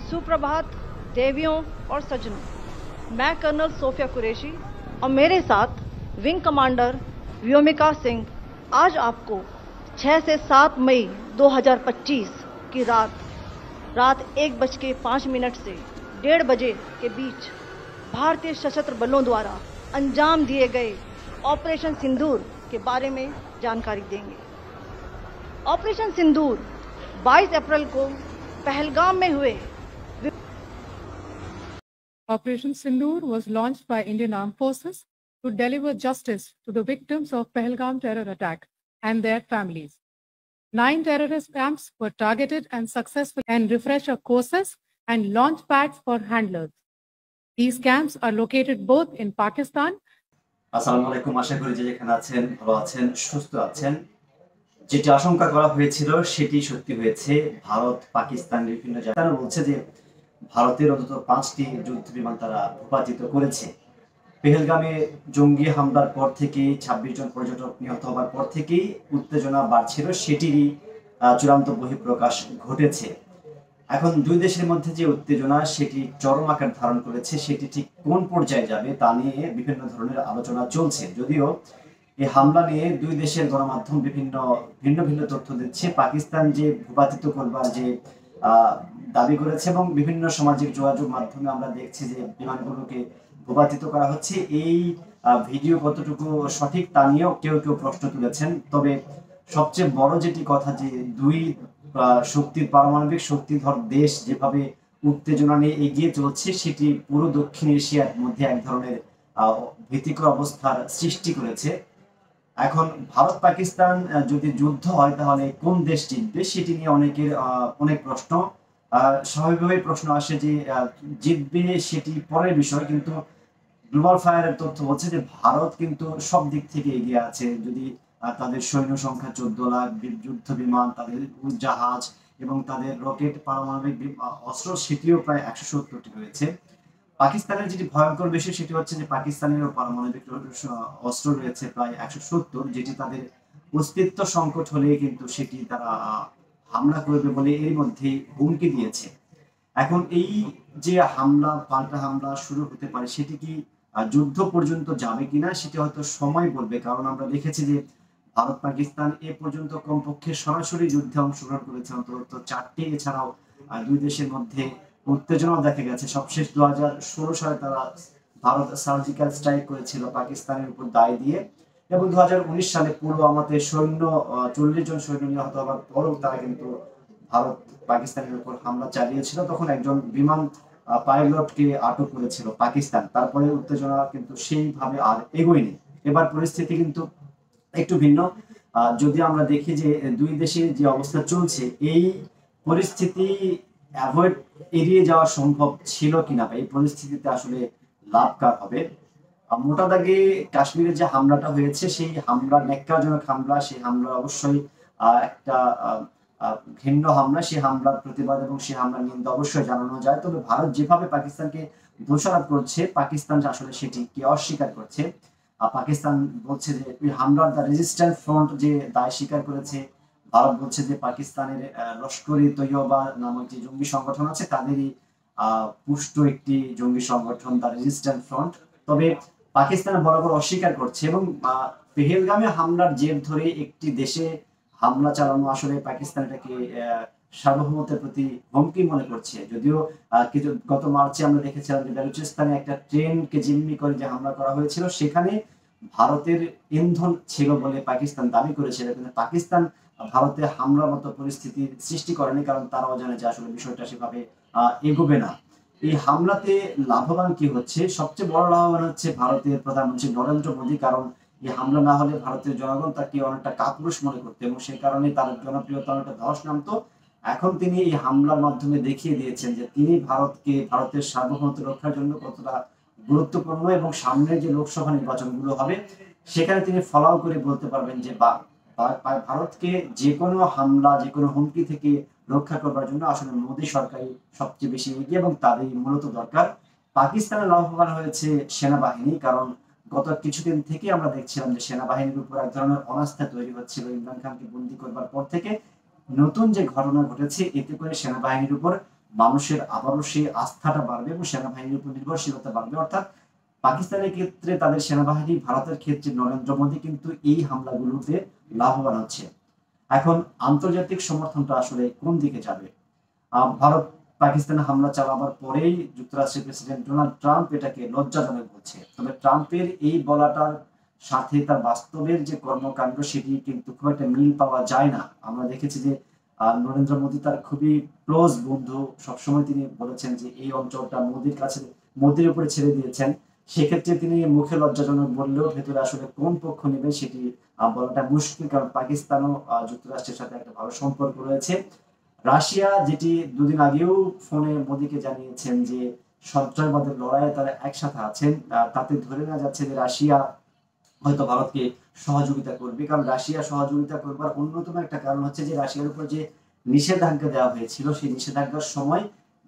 सुप्रभात देवियों और सज्जनों। मैं कर्नल सोफिया कुरैशी और मेरे साथ विंग कमांडर व्योमिका सिंह आज आपको 6 से 7 मई 2025 की रात 1:05 से 1:30 बजे के बीच भारतीय सशस्त्र बलों द्वारा अंजाम दिए गए ऑपरेशन सिंदूर के बारे में जानकारी देंगे। ऑपरेशन सिंदूर 22 अप्रैल को पहलगाम में हुए। Operation Sindoor was launched by Indian Armed Forces to deliver justice to the victims of Pahalgam terror attack and their families. 9 terrorist camps were targeted and successful and refresher courses and launch pads for handlers. These camps are located both in Pakistan. আসসালামু আলাইকুম, আশা করি যে যেখানে আছেন ভালো আছেন, সুস্থ আছেন। যেটি আশঙ্কা করা হয়েছিল সেটি সত্যি হয়েছে। ভারত পাকিস্তান বিভিন্ন জায়গায় বলছে যে ভারতের অন্তত 5টি যুদ্ধ বিমান তারা ভূপাতিত করেছে। পেহেলগামে জঙ্গি হামলার পর থেকে 26 জন পর্যটক নিহত হওয়ার পর থেকেই উত্তেজনা বাড়ছিল, সেটিরই চূড়ান্ত বহিঃপ্রকাশ ঘটেছে। এখন দুই দেশের মধ্যে যে উত্তেজনা সেটি চরম আকার ধারণ করেছে, সেটি ঠিক কোন পর্যায়ে যাবে তা নিয়ে বিভিন্ন ধরনের আলোচনা চলছে। যদিও এই হামলা নিয়ে দুই দেশের গণমাধ্যম ভিন্ন ভিন্ন তথ্য দিচ্ছে। পাকিস্তান যে ভূপাতিত করবার যে দাবি করেছে এবং বিভিন্ন সামাজিক যোগাযোগ মাধ্যমে আমরা দেখছি যে বিমানগুলোকে ভূপাতিত করা হচ্ছে। এই ভিডিও কতটুকু সঠিক তা নিয়েও কেউ প্রশ্ন তুলেছেন। তবে সবচেয়ে বড় যেটি কথা, যে দুই শক্তির পারমাণবিক শক্তিধর দেশ যেভাবে উত্তেজনা নিয়ে এগিয়ে চলছে, সেটি পুরো দক্ষিণ এশিয়ার মধ্যে এক ধরনের ভীতিকর অবস্থার সৃষ্টি করেছে। এখন ভারত পাকিস্তান যদি যুদ্ধ হয় তাহলে কোন দেশ জিতবে সেটি নিয়ে অনেকের অনেক প্রশ্ন। স্বাভাবিকভাবেই প্রশ্ন আসে যে জিতবে সেটি পরের বিষয়, কিন্তু গ্লোবাল ফায়ারের তথ্য বলছে যে ভারত কিন্তু সব দিক থেকে এগিয়ে আছে। যদি তাদের সৈন্য সংখ্যা 14 লাখ, যুদ্ধ বিমান, তাদের জাহাজ এবং তাদের রকেট পারমাণবিক অস্ত্র সেটিও প্রায় 170টি রয়েছে। পাকিস্তানের যেটি ভয়ঙ্কর বিষয় সেটি হচ্ছে যে পাকিস্তানেরও পারমাণবিক অস্ত্র রয়েছে প্রায় 170, যেটি তাদের অস্তিত্ব সংকট হলে কিন্তু সেটি তারা হামলা করবে বলে এর মধ্যে হুমকি দিয়েছে। এখন এই যে হামলা পাল্টা হামলা শুরু হতে পারে, সেটি কি যুদ্ধ পর্যন্ত যাবে কিনা সেটি হয়তো সময় বলবে। কারণ আমরা দেখেছি যে ভারত পাকিস্তান এ পর্যন্ত কমপক্ষে সরাসরি যুদ্ধে অংশগ্রহণ করেছে অন্তত 4টি। এছাড়াও দুই দেশের মধ্যে উত্তেজনাও দেখা গেছে। সবশেষ 2016 সালে তারা ভারত সার্জিক্যাল স্ট্রাইক করেছিল পাকিস্তানের উপর দায় দিয়ে, এবং 2019 সালে পুলওয়ামাতে 40 জন সৈন্য নিহত হওয়ার পরও তারা কিন্তু ভারত পাকিস্তানের উপর হামলা চালিয়েছিল। তখন একজন বিমান পাইলটকে আটক করেছিল পাকিস্তান। তারপরে উত্তেজনা কিন্তু সেইভাবে আর এগোয়নি। এবার পরিস্থিতি কিন্তু একটু ভিন্ন। যদি আমরা দেখি যে দুই দেশে যে অবস্থা চলছে, এই পরিস্থিতি এড়িয়ে যাওয়া সম্ভব ছিল কিনা, বা এই পরিস্থিতিতে আসলে লাভ কার হবে। মোটা দাগে কাশ্মীরে যে হামলাটা হয়েছে, সেই হামলা ন্যাক্কারজনক হামলা, সেই হামলা অবশ্যই একটা ঘৃণ্য হামলা। সেই হামলার প্রতিবাদ এবং সেই হামলার নিন্দা অবশ্যই জানানো যায়। তবে ভারত যেভাবে পাকিস্তানকে দোষারোপ করছে, পাকিস্তান আসলে সেটিকে অস্বীকার করছে। পাকিস্তান বলছে যে ওই হামলার দ্য রেজিস্ট্যান্স ফ্রন্ট যে দায় স্বীকার করেছে। ভারত বলছে যে পাকিস্তানের লস্কর-ই তৈয়বা নামক যে জঙ্গি সংগঠন আছে তাদেরই পুষ্ট একটি জঙ্গি সংগঠন দ্য রেজিস্ট্যান্স ফ্রন্ট। তবে পাকিস্তান বরাবর অস্বীকার করছে এবং পেহেলগামে হামলার জের ধরে একটি দেশে হামলা চালানো আসলে পাকিস্তান এটাকে সার্বভৌমত্বের প্রতি হুমকি মনে করছে। যদিও কিছু গত মার্চে আমরা দেখেছিলাম যে বেলুচিস্তানে একটা ট্রেনকে জিম্মি করে যে হামলা করা হয়েছিল, সেখানে ভারতের ইন্ধন ছিল বলে পাকিস্তান দাবি করেছিল, কিন্তু পাকিস্তান ভারতে হামলার মতো পরিস্থিতির সৃষ্টি করেনি, কারণ তারাও জানে যে আসলে বিষয়টা সেভাবে এগোবে না। এই হামলাতে লাভবান কি হচ্ছে? সবচেয়ে বড় লাভবান হচ্ছে ভারতের প্রধানমন্ত্রী নরেন্দ্র মোদী। কারণ এই হামলা না হলে ভারতের জনগণ তাকে অনেকটা কাপুরুষ মনে করতো এবং সেই কারণে তার জনপ্রিয়তা অনেকটা ধস নামতো। এখন তিনি এই হামলার মাধ্যমে দেখিয়ে দিয়েছেন যে তিনি ভারতের সার্বভৌমত্ব রক্ষার জন্য কতটা গুরুত্বপূর্ণ, এবং সামনের যে লোকসভা নির্বাচনগুলো হবে সেখানে তিনি ফলাও করে বলতে পারবেন যে ভারতকে যে কোনো হামলা, যে কোনো হুমকি থেকে রক্ষা করবার জন্য আসলে মোদী সরকারই সবচেয়ে বেশি এগিয়ে এবং তাদেরই মূলত দরকার। পাকিস্তানের লাভবান হয়েছে সেনাবাহিনী, কারণ গত কিছুদিন থেকে আমরা দেখছিলাম যে সেনাবাহিনীর উপর এক ধরনের অনাস্থা তৈরি হচ্ছিল ইমরান খানকে বন্দী করবার পর থেকে। নতুন যে ঘটনা ঘটেছে, এতে করে সেনাবাহিনীর উপর মানুষের আবারও সেই আস্থাটা বাড়বে এবং সেনাবাহিনীর উপর নির্ভরশীলতা বাড়বে। অর্থাৎ পাকিস্তানের ক্ষেত্রে তাদের সেনাবাহিনী, ভারতের ক্ষেত্রে নরেন্দ্র মোদী কিন্তু এই হামলাগুলোতে লাভবান হচ্ছে। এখন আন্তর্জাতিক সমর্থনটা আসলে কোন দিকে যাবে? ভারত পাকিস্তানে হামলা চালাবার পরেই যুক্তরাষ্ট্রের প্রেসিডেন্ট ডোনাল্ড ট্রাম্প এটাকে লজ্জাজনক বলছে। তবে ট্রাম্পের এই বলাটার সাথে তার বাস্তবের যে কর্মকাণ্ড সেটি কিন্তু খুব একটা মিল পাওয়া যায় না। আমরা দেখেছি যে নরেন্দ্র মোদী তার খুবই ক্লোজ বন্ধু, সবসময় তিনি বলেছেন যে এই অঞ্চলটা মোদীর উপরে ছেড়ে দিয়েছেন। সেক্ষেত্রে তিনি মুখে লজ্জাজনক বললেও ভেতরে আসলে কোন পক্ষ নেবে সেটি বলাটা মুশকিল, কারণ পাকিস্তান ও যুক্তরাষ্ট্রের সাথে একটা ভালো সম্পর্ক রয়েছে। রাশিয়া, যেটি দুদিন আগেও ফোনে মোদীকে জানিয়েছেন যে সন্ত্রাসবাদের লড়াইয়ে তারা একসাথে আছেন, তাতে ধরে নেওয়া যাচ্ছে যে রাশিয়া হয়তো ভারতকে সহযোগিতা করবে। কারণ রাশিয়া সহযোগিতা করবার অন্যতম একটা কারণ হচ্ছে যে রাশিয়ার উপর যে নিষেধাজ্ঞা দেওয়া হয়েছিল, সেই নিষেধাজ্ঞার সময়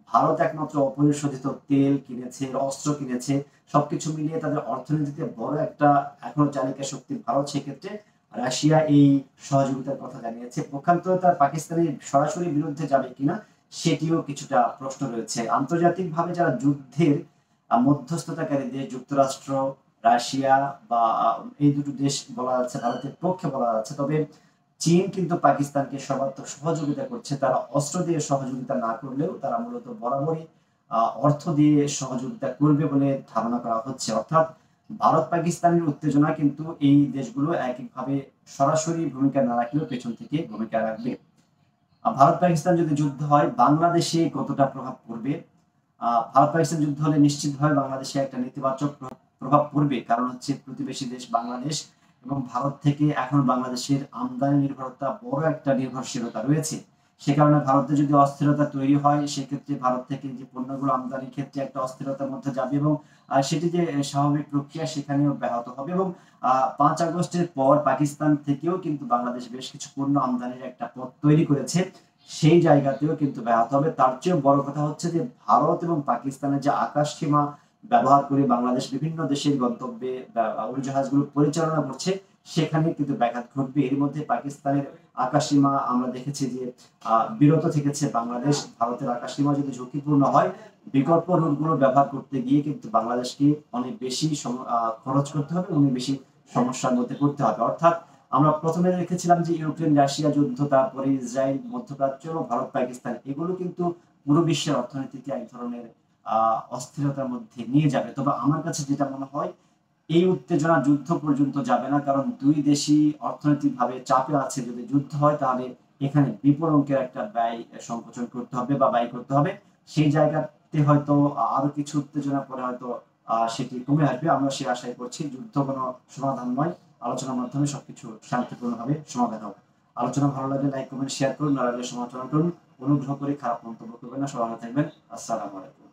ভারত একমাত্র অপরিশোধিত তেল কিনেছে, অস্ত্র কিনেছে, সবকিছু মিলিয়ে তাদের অর্থনীতিতে বড় একটা এখনো চালিকা শক্তি ভারত। সেক্ষেত্রে রাশিয়া এই সহযোগিতার কথা জানিয়েছে। পক্ষান্তরে তার পাকিস্তানের সরাসরি বিরুদ্ধে যাবে কিনা সেটিও কিছুটা প্রশ্ন রয়েছে। আন্তর্জাতিকভাবে যারা যুদ্ধের মধ্যস্থতাকারী দেশ, যুক্তরাষ্ট্র, রাশিয়া বা এই দুটো দেশ বলা যাচ্ছে ভারতের পক্ষে বলা যাচ্ছে। তবে চীন কিন্তু পাকিস্তানকে সর্বাত্মক সহযোগিতা করছে। তারা অস্ত্র দিয়ে সহযোগিতা না করলেও তারা মূলত বরাবরই অর্থ দিয়ে সহযোগিতা করবে বলে ধারণা করা হচ্ছে। অর্থাৎ ভারত পাকিস্তানের উত্তেজনা কিন্তু এই দেশগুলো এক একভাবে সরাসরি ভূমিকা না রাখলেও পেছন থেকে ভূমিকা রাখবে। ভারত পাকিস্তান যদি যুদ্ধ হয় বাংলাদেশে কতটা প্রভাব পড়বে? ভারত পাকিস্তান যুদ্ধ হলে নিশ্চিতভাবে বাংলাদেশে একটা নেতিবাচক প্রভাব পড়বে। কারণ হচ্ছে প্রতিবেশী দেশ বাংলাদেশ এবং ভারত থেকে এখন বাংলাদেশের আমদানি নির্ভরতা বড় একটা নির্ভরশীলতা রয়েছে। সে কারণে ভারতে যদি অস্থিরতা তৈরি হয় সেক্ষেত্রে ভারত থেকে যে পণ্যগুলো আমদানির ক্ষেত্রে একটা অস্থিরতার মধ্যে যাবে এবং সেটি যে স্বাভাবিক প্রক্রিয়া সেখানেও ব্যাহত হবে। এবং 5 আগস্টের পর পাকিস্তান থেকেও কিন্তু বাংলাদেশ বেশ কিছু পণ্য আমদানির একটা পথ তৈরি করেছে, সেই জায়গাতেও কিন্তু ব্যাহত হবে। তার চেয়েও বড় কথা হচ্ছে যে ভারত এবং পাকিস্তানের যে আকাশ সীমা ব্যবহার করে বাংলাদেশ বিভিন্ন দেশের গন্তব্যে উড়োজাহাজগুলো পরিচালনা করছে সেখানে কিন্তু ব্যাঘাত ঘটবে। এর মধ্যে পাকিস্তানের আকাশসীমা আমরা দেখেছি যে বিরত থেকেছে বাংলাদেশ। ভারতের আকাশসীমা যদি ঝুঁকিপূর্ণ হয় বিকল্প রুটগুলো ব্যবহার করতে গিয়ে কিন্তু বাংলাদেশকে অনেক বেশি খরচ করতে হবে, অনেক বেশি সমস্যার মধ্যে পড়তে হবে। অর্থাৎ আমরা প্রথমে দেখেছিলাম যে ইউক্রেন রাশিয়া যুদ্ধ, তারপরে ইসরায়েল, মধ্যপ্রাচ্য এবং ভারত পাকিস্তান, এগুলো কিন্তু পুরো বিশ্বের অর্থনীতিকে এক ধরনের অস্থিরতার মধ্যে নিয়ে যাবে। তবে আমার কাছে যেটা মনে হয় এই উত্তেজনা যুদ্ধ পর্যন্ত যাবে না, কারণ দুই দেশই অর্থনৈতিকভাবে চাপে আছে। যদি যুদ্ধ হয় তাহলে এখানে বিপুল অঙ্কের একটা ব্যয় সংকোচন করতে হবে বা ব্যয় করতে হবে। সেই জায়গাতে হয়তো আরো কিছু উত্তেজনা পরে হয়তো সেটি কমে আসবে। আমরা সে আশাই করছি। যুদ্ধ কোনো সমাধান নয়, আলোচনার মাধ্যমে সবকিছু শান্তিপূর্ণভাবে সমাধান হবে। আলোচনা ভালো লাগলে লাইক, কমেন্ট, শেয়ার করুন, না লাগলে সমালোচনা করুন। অনুগ্রহ করে খারাপ মন্তব্য করবেন না। সবাই ভালো থাকবেন। আসসালামু আলাইকুম।